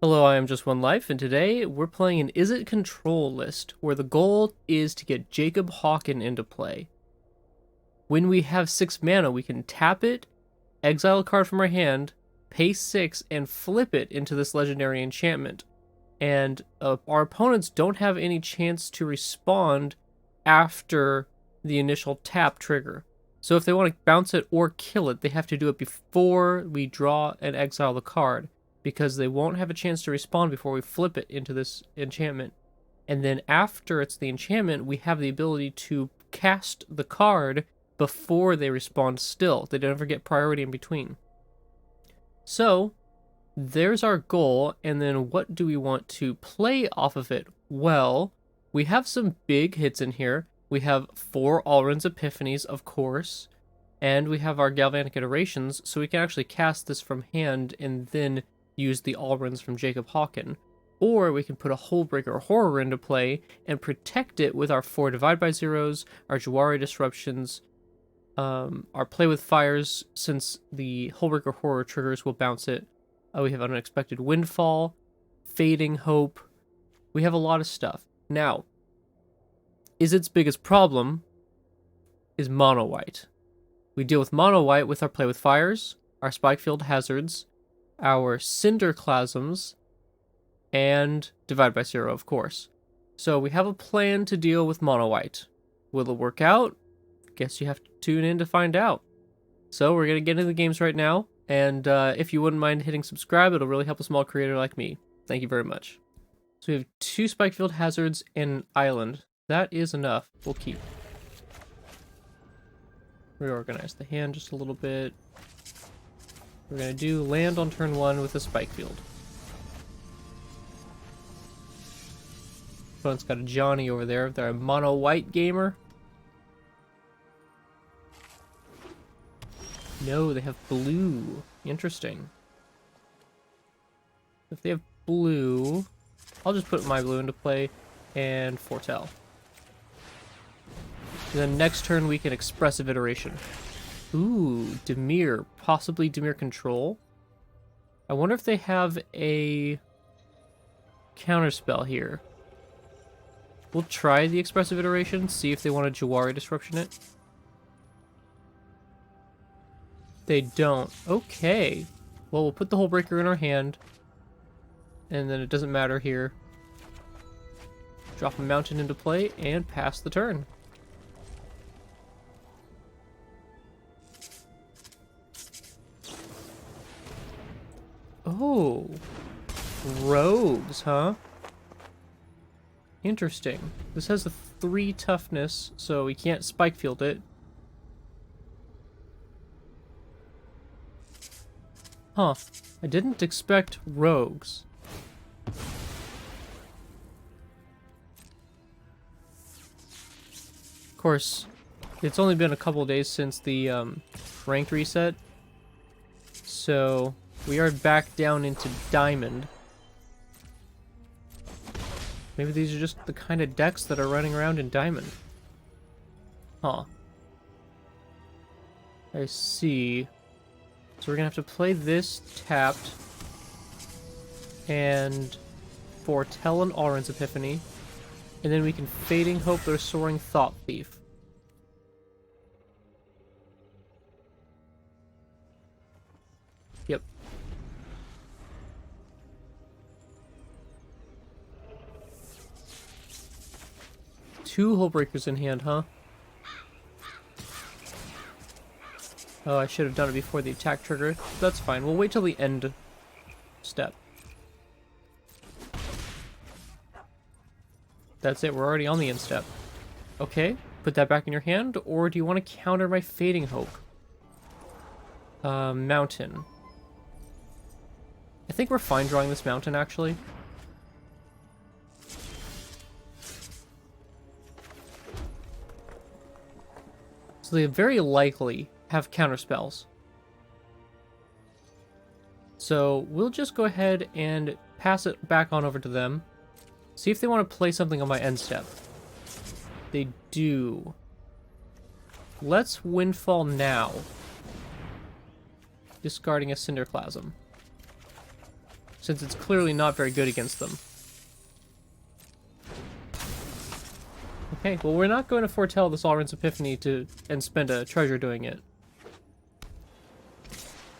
Hello, I am Just One Life, and today we're playing an Izzet Control list, where the goal is to get Jacob Hauken into play. When we have 6 mana, we can tap it, exile a card from our hand, pay 6, and flip it into this legendary enchantment. And our opponents don't have any chance to respond after the initial tap trigger. So if they want to bounce it or kill it, they have to do it before we draw and exile the card, because they won't have a chance to respond before we flip it into this enchantment. And then after it's the enchantment, we have the ability to cast the card before they respond still. They don't ever get priority in between. So there's our goal, and then what do we want to play off of it? Well, we have some big hits in here. We have 4 Alrund's Epiphanies, of course, and we have our Galvanic Iterations, so we can actually cast this from hand and then use the Alrunds from Jacob Hauken. Or we can put a Hullbreaker Horror into play and protect it with our 4 Divide by Zeros, our Jawari Disruptions, our Play with Fires, since the Hullbreaker Horror triggers will bounce it. We have Unexpected Windfall, Fading Hope. We have a lot of stuff. Now, Izzet's biggest problem is mono white. We deal with mono white with our Play with Fires, our Spikefield Hazards, our Cinderclasms, and Divide by Zero, of course. So we have a plan to deal with mono white. Will it work out? Guess you have to tune in to find out. So we're going to get into the games right now, and if you wouldn't mind hitting subscribe, it'll really help a small creator like me. Thank you very much. So we have 2 Spikefield Hazards and an Island. That is enough. We'll keep. Reorganize the hand just a little bit. We're going to do land on turn 1 with a Spikefield. Opponent's got a Johnny over there. They're a mono white gamer. No, they have blue. Interesting. If they have blue, I'll just put my blue into play and foretell. And then next turn we can Expressive Iteration. Ooh, Dimir. Possibly Dimir Control. I wonder if they have a counterspell here. We'll try the Expressive Iteration, see if they want to Jawari Disruption it. They don't. Okay. Well, we'll put the Hullbreaker in our hand. And then it doesn't matter here. Drop a Mountain into play and pass the turn. Oh. Rogues, huh? Interesting. This has a 3 toughness, so we can't Spikefield it. Huh. I didn't expect rogues. Of course, it's only been a couple days since the ranked reset, so we are back down into Diamond. Maybe these are just the kind of decks that are running around in Diamond. Huh. I see. So we're gonna have to play this tapped and foretell an Alrund's Epiphany, and then we can Fading Hope their Soaring Thought Thief. Yep. Two Hullbreakers in hand, huh? Oh, I should have done it before the attack trigger. That's fine. We'll wait till the end step. That's it. We're already on the end step. Okay. Put that back in your hand, or do you want to counter my Fading Hope? Mountain. I think we're fine drawing this Mountain, actually. So they very likely have counterspells. So we'll just go ahead and pass it back on over to them. See if they want to play something on my end step. They do. Let's Windfall now. Discarding a Cinderclasm. since it's clearly not very good against them. Okay, well, we're not going to foretell the Sovereign's Epiphany and spend a treasure doing it.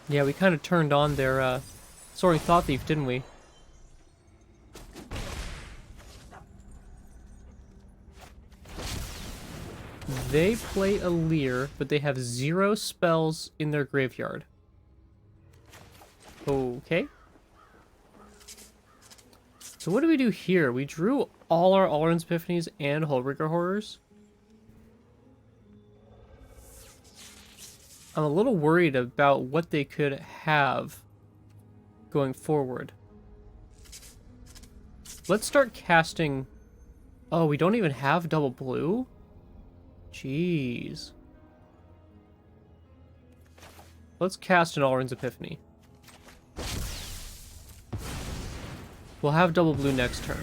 Yeah, we kind of turned on their Soaring Thought Thief, didn't we? They play a Leer, but they have 0 spells in their graveyard. Okay. So what do we do here? We drew all our Alrund's Epiphanies and Hullbreaker Horrors. I'm a little worried about what they could have going forward. Let's start casting... Oh, we don't even have double blue? Jeez. Let's cast an Alrund's Epiphany. We'll have double blue next turn.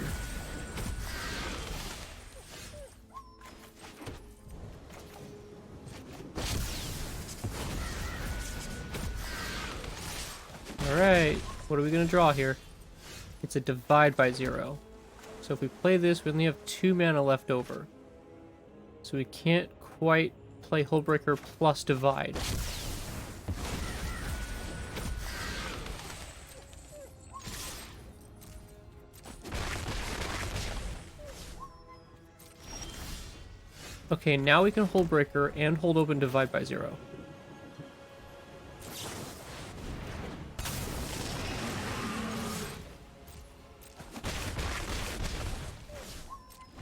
Alright, what are we going to draw here? It's a divide by 0. So if we play this, we only have 2 mana left over. So we can't quite play Hullbreaker plus divide. Okay, now we can Hullbreaker and hold open divide by 0.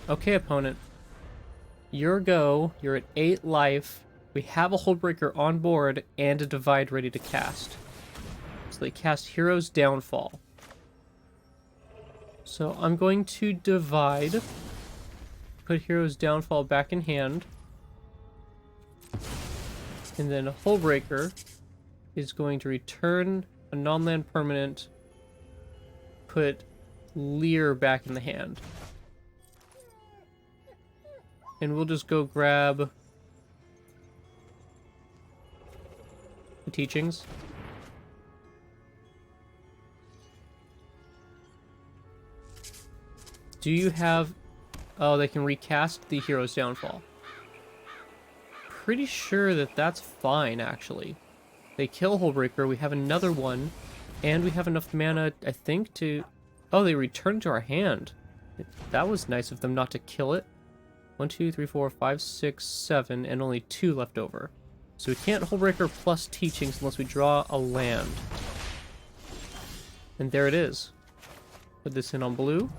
Okay, opponent. Your go. You're at 8 life. We have a Hullbreaker on board and a divide ready to cast. So they cast Hero's Downfall. So I'm going to divide. Put Hero's Downfall back in hand. And then Hullbreaker is going to return a non-land permanent. Put Leer back in the hand. And we'll just go grab the teachings. Do you have... Oh, they can recast the Hero's Downfall. Pretty sure that that's fine, actually. They kill Hullbreaker, we have another one, and we have enough mana, I think, to... Oh, they return to our hand. That was nice of them not to kill it. 1, 2, 3, 4, 5, 6, 7, and only 2 left over. So we can't Hullbreaker plus teachings unless we draw a land. And there it is. Put this in on blue.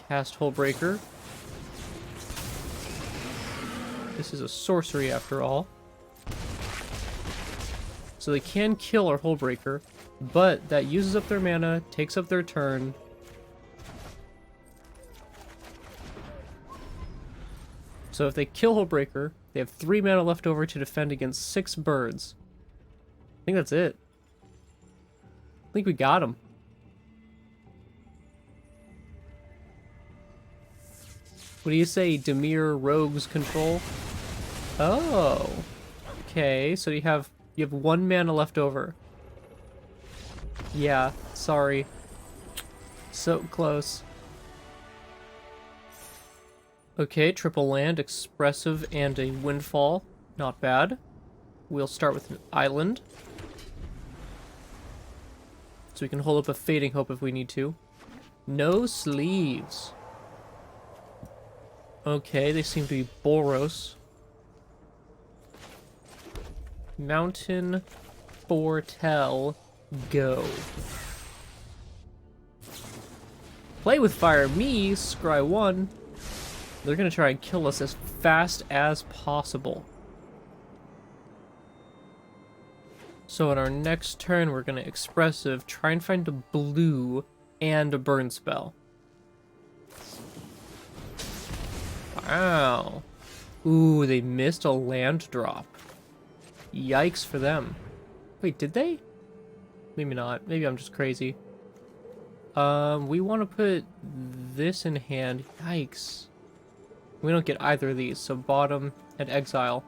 Cast Hullbreaker. This is a sorcery after all. So they can kill our Hullbreaker, but that uses up their mana, takes up their turn. So if they kill Hullbreaker, they have 3 mana left over to defend against 6 birds. I think that's it. I think we got him. What do you say, Dimir Rogues Control? Oh. Okay, so you have 1 mana left over. Yeah, sorry. So close. Okay, triple land, expressive, and a windfall. Not bad. We'll start with an island. So we can hold up a Fading Hope if we need to. No sleeves. Okay, they seem to be Boros. Mountain Foretell, go. Play with fire, me, scry 1. They're gonna try and kill us as fast as possible. So in our next turn, we're gonna expressive, try and find a blue and a burn spell. Wow. Ooh, they missed a land drop. Yikes for them. Wait, did they? Maybe not. Maybe I'm just crazy. We want to put this in hand. Yikes. We don't get either of these, so bottom and exile.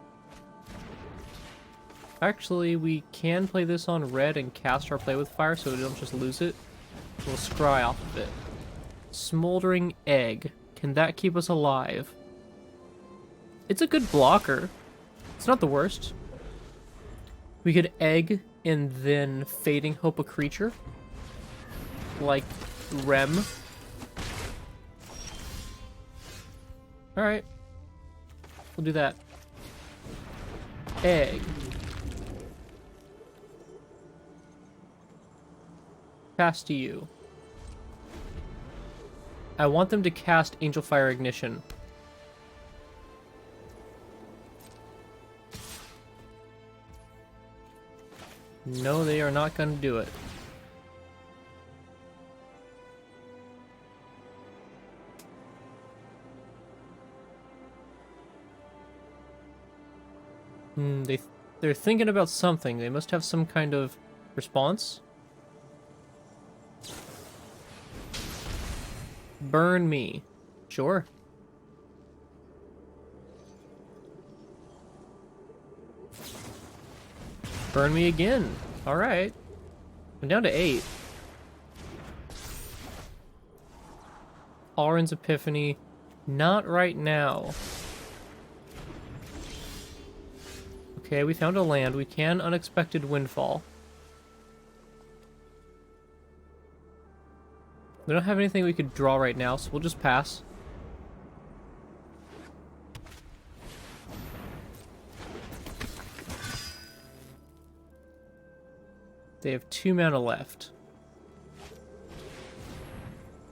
Actually, we can play this on red and cast our Play with Fire so we don't just lose it. We'll scry off of it. Smoldering Egg. Can that keep us alive? It's a good blocker. It's not the worst. We could Egg and then Fading Hope a creature. Like Rem. Alright. We'll do that. Egg. Cast to you. I want them to cast Angel Fire Ignition. No, they are not going to do it. They're thinking about something. They must have some kind of response. Burn me. Sure. Burn me again. Alright. I'm down to 8. Alrin's Epiphany. Not right now. Okay, we found a land. We can Unexpected Windfall. We don't have anything we could draw right now, so we'll just pass. They have 2 mana left.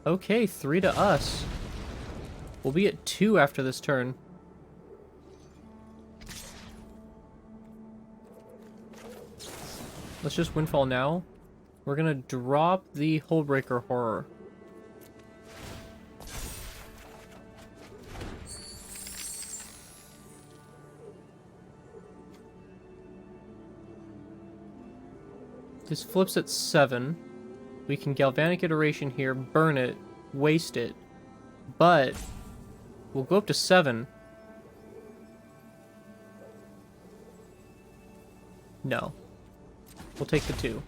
Okay, 3 to us. We'll be at 2 after this turn. Let's just Windfall now. We're gonna drop the Hullbreaker Horror. This flips at 7. We can Galvanic Iteration here, burn it, waste it. But we'll go up to 7. No. We'll take the 2.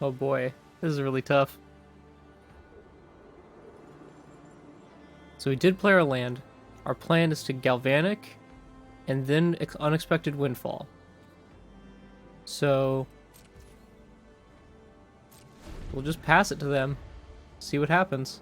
Oh boy, this is really tough. So we did play our land. Our plan is to Galvanic and then Unexpected Windfall. So we'll just pass it to them. See what happens.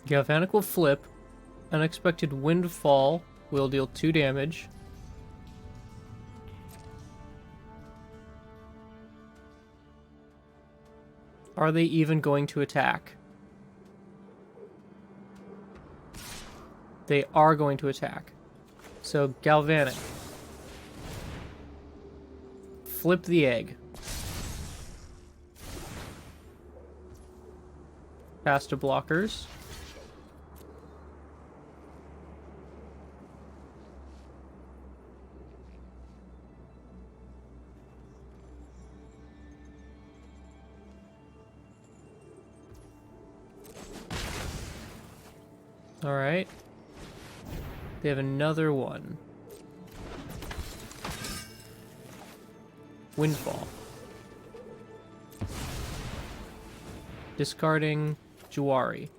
Galvanic will flip. Unexpected Windfall will deal 2 damage. Are they even going to attack? They are going to attack. So, Galvanic. Flip the egg. Pass to blockers. Alright. They have another one. Windfall. Discarding Juari.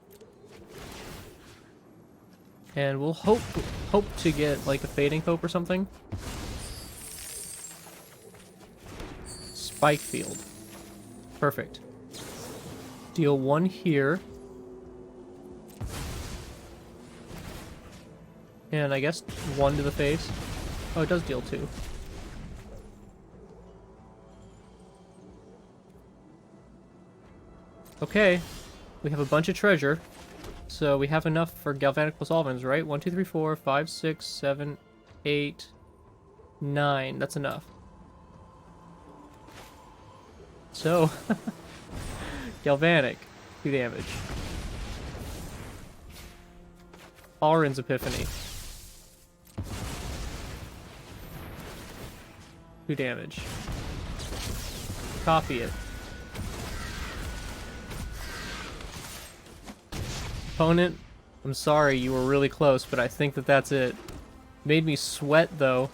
And we'll hope to get like a Fading Hope or something. Spike Field. Perfect. Deal 1 here. And I guess 1 to the face. Oh, it does deal 2. Okay. We have a bunch of treasure. So we have enough for Galvanic plus Alvins, right? 1, 2, 3, 4, 5, 6, 7, 8, 9. That's enough. So, Galvanic. 2 damage. Alrin's Epiphany. 2 damage. Copy it. Opponent, I'm sorry, you were really close, but I think that that's it. Made me sweat, though.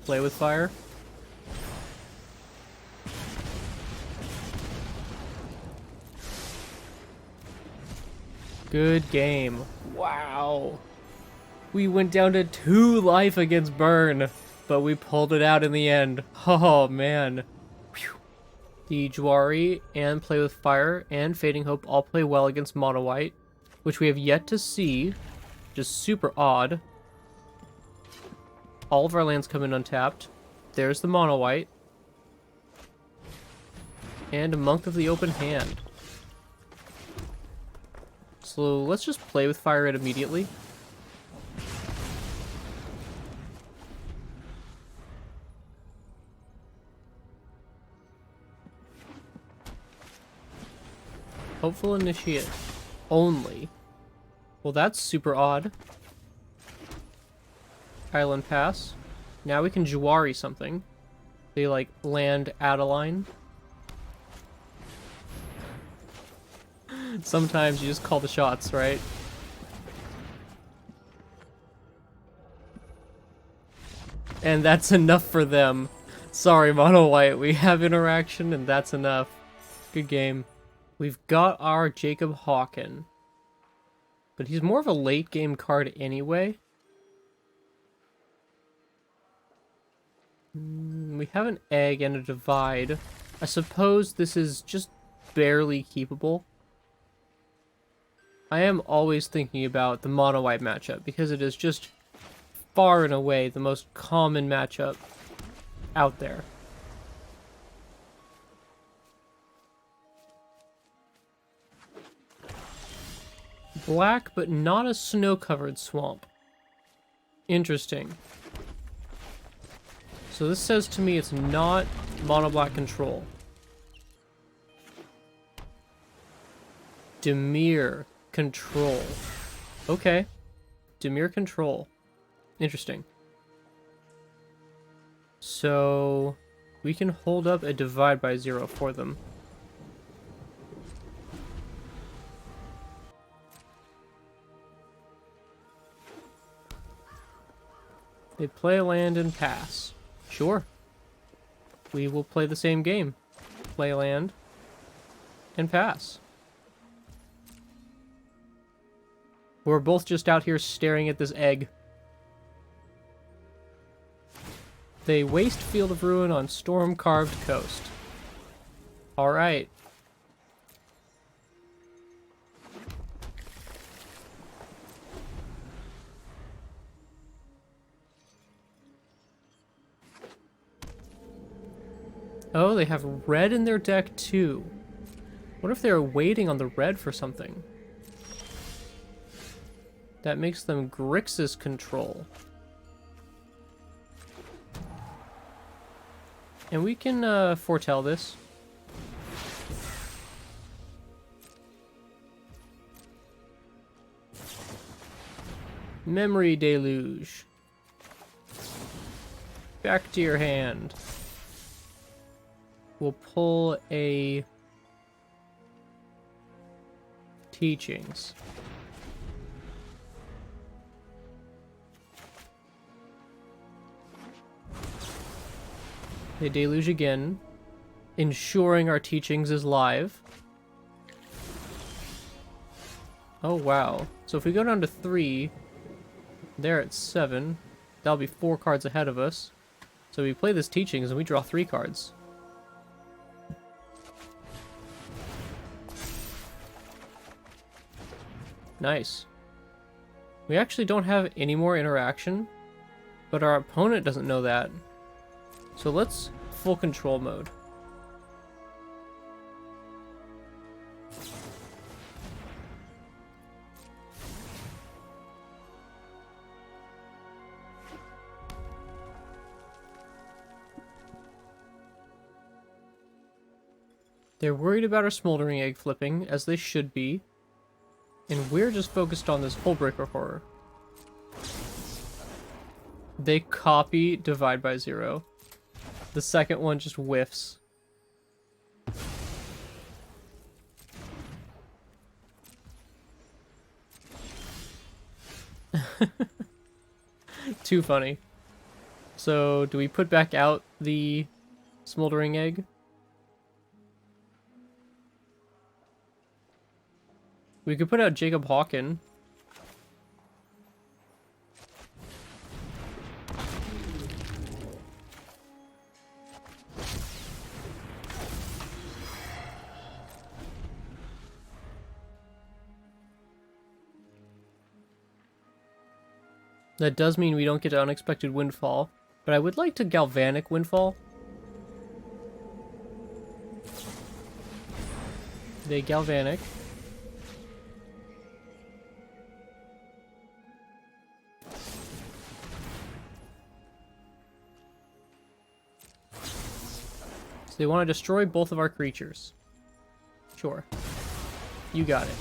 Play with fire. Good game. Wow. We went down to 2 life against Burn, but we pulled it out in the end. Oh, man. Whew. The Jwari and Play with Fire and Fading Hope all play well against Mono White, which we have yet to see. Just super odd. All of our lands come in untapped. There's the Mono White. And a Monk of the Open Hand. So let's just play with fire it immediately. Hopeful initiate only. Well, that's super odd. Island pass. Now we can Jwari something. They like land Adeline. Sometimes you just call the shots, right? And that's enough for them. Sorry, Mono White, we have interaction and that's enough. Good game. We've got our Jacob Hauken. But he's more of a late game card anyway. We have an egg and a divide. I suppose this is just barely keepable. I am always thinking about the mono white matchup because it is just far and away the most common matchup out there. Black, but not a snow-covered swamp. Interesting. So this says to me it's not mono black control. Dimir Control. Okay. Dimir Control. Interesting. So we can hold up a divide by 0 for them. They play a land and pass. Sure. We will play the same game. Play land and pass. We're both just out here staring at this egg. They waste Field of Ruin on Storm-Carved Coast. Alright. Oh, they have red in their deck too. What if they're waiting on the red for something? That makes them Grixis Control. And we can foretell this. Memory Deluge. Back to your hand. We'll pull a Teachings. They deluge again, ensuring our Teachings is live. Oh wow. So if we go down to 3, they're at 7. That'll be 4 cards ahead of us. So we play this Teachings and we draw 3 cards. Nice. We actually don't have any more interaction, but our opponent doesn't know that. So let's full control mode. They're worried about our Smoldering Egg flipping, as they should be. And we're just focused on this Hullbreaker Horror. They copy Divide by Zero. The second one just whiffs. Too funny. So, do we put back out the Smoldering Egg? We could put out Jacob Hauken. That does mean we don't get an Unexpected Windfall, but I would like to Galvanic Windfall. They Galvanic. So they want to destroy both of our creatures. Sure. You got it.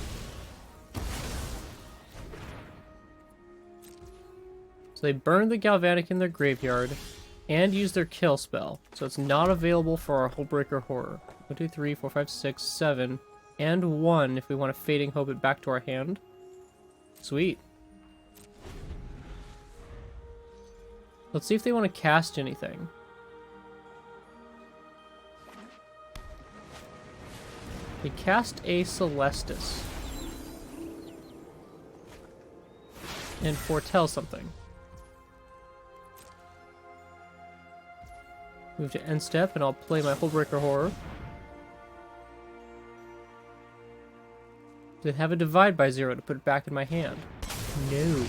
So they burn the Galvanic in their graveyard and use their kill spell. So it's not available for our Hullbreaker Horror. 1, 2, 3, 4, 5, 6, 7, and 1 if we want to Fading Hope it back to our hand. Sweet. Let's see if they want to cast anything. They cast a Celestis. And foretell something. Move to end step, and I'll play my Hullbreaker Horror. They have a Divide by Zero to put it back in my hand. No.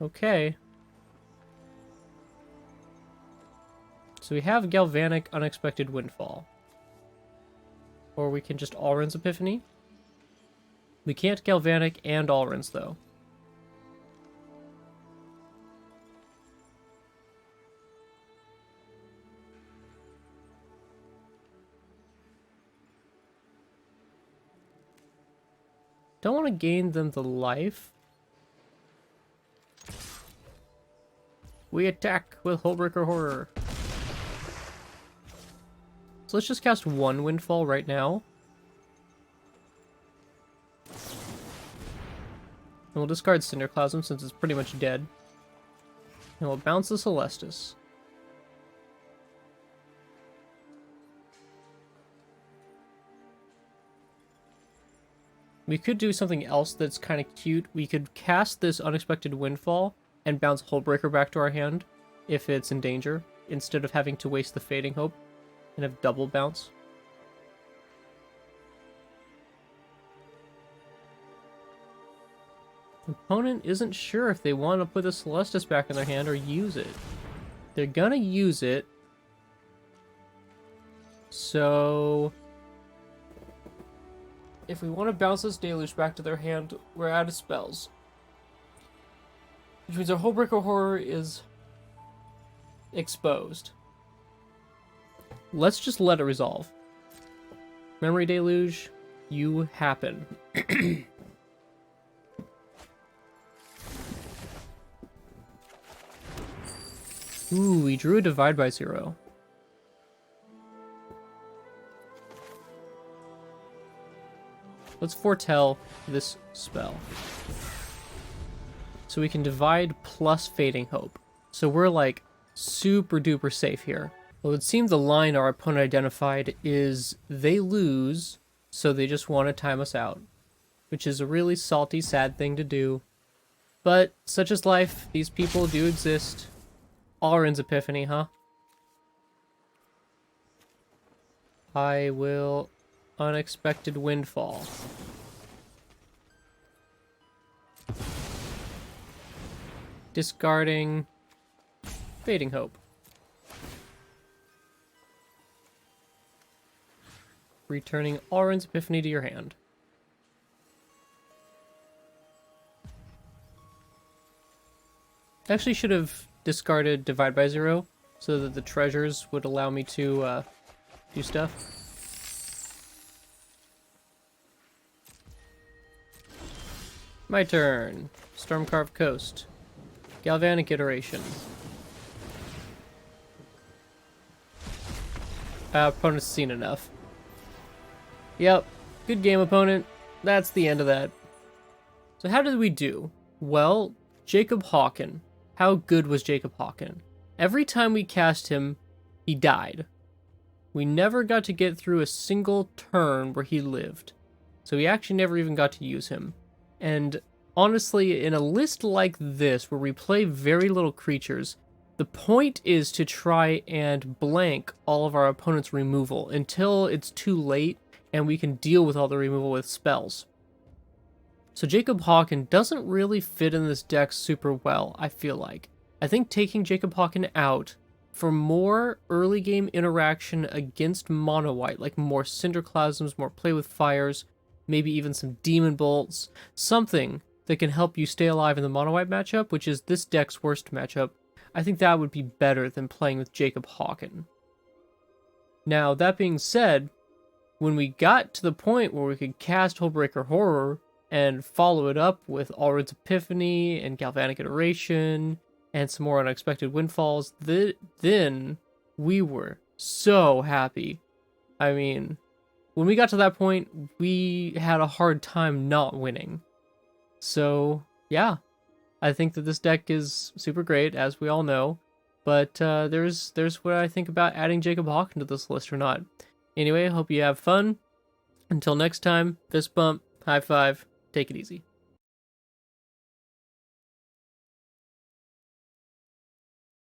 Okay. So we have Galvanic Unexpected Windfall. Or we can just Alrund's Epiphany. We can't Galvanic and Alrund's, though. Don't want to gain them the life. We attack with Hullbreaker Horror. So let's just cast one Windfall right now. And we'll discard Cinderclasm since it's pretty much dead. And we'll bounce the Celestis. We could do something else that's kind of cute. We could cast this Unexpected Windfall and bounce Hullbreaker back to our hand if it's in danger, instead of having to waste the Fading Hope and have double bounce. Opponent isn't sure if they want to put the Celestis back in their hand or use it. They're gonna use it. So if we want to bounce this Deluge back to their hand, we're out of spells. Which means our Hullbreaker Horror is exposed. Let's just let it resolve. Memory Deluge, you happen. Ooh, we drew a Divide by Zero. Let's foretell this spell. So we can divide plus Fading Hope. So we're like super duper safe here. Well, it seems the line our opponent identified is they lose, so they just want to time us out. Which is a really salty, sad thing to do. But such is life. These people do exist. Alrund's Epiphany, huh? I will Unexpected Windfall. Discarding Fading Hope. Returning Alrund's Epiphany to your hand. Actually should have discarded Divide by Zero, so that the treasures would allow me to do stuff. My turn. Stormcarved Coast. Galvanic Iteration. Opponent's seen enough. Yep. Good game, opponent. That's the end of that. So how did we do? Well, Jacob Hauken. How good was Jacob Hauken? Every time we cast him, he died. We never got to get through a single turn where he lived. So we actually never even got to use him. And honestly, in a list like this, where we play very little creatures, the point is to try and blank all of our opponent's removal until it's too late and we can deal with all the removal with spells. So Jacob Hauken doesn't really fit in this deck super well, I feel like. I think taking Jacob Hauken out for more early game interaction against mono white, like more Cinderclasms, more play with fires, maybe even some Demon Bolts, something that can help you stay alive in the mono white matchup, which is this deck's worst matchup. I think that would be better than playing with Jacob Hauken. Now, that being said, when we got to the point where we could cast Hullbreaker Horror and follow it up with Alred's Epiphany and Galvanic Iteration and some more Unexpected Windfalls, then we were so happy. I mean, when we got to that point, we had a hard time not winning. So, yeah, I think that this deck is super great, as we all know, but there's what I think about adding Jacob Hauken to this list or not. Anyway, I hope you have fun. Until next time, fist bump, high five, take it easy.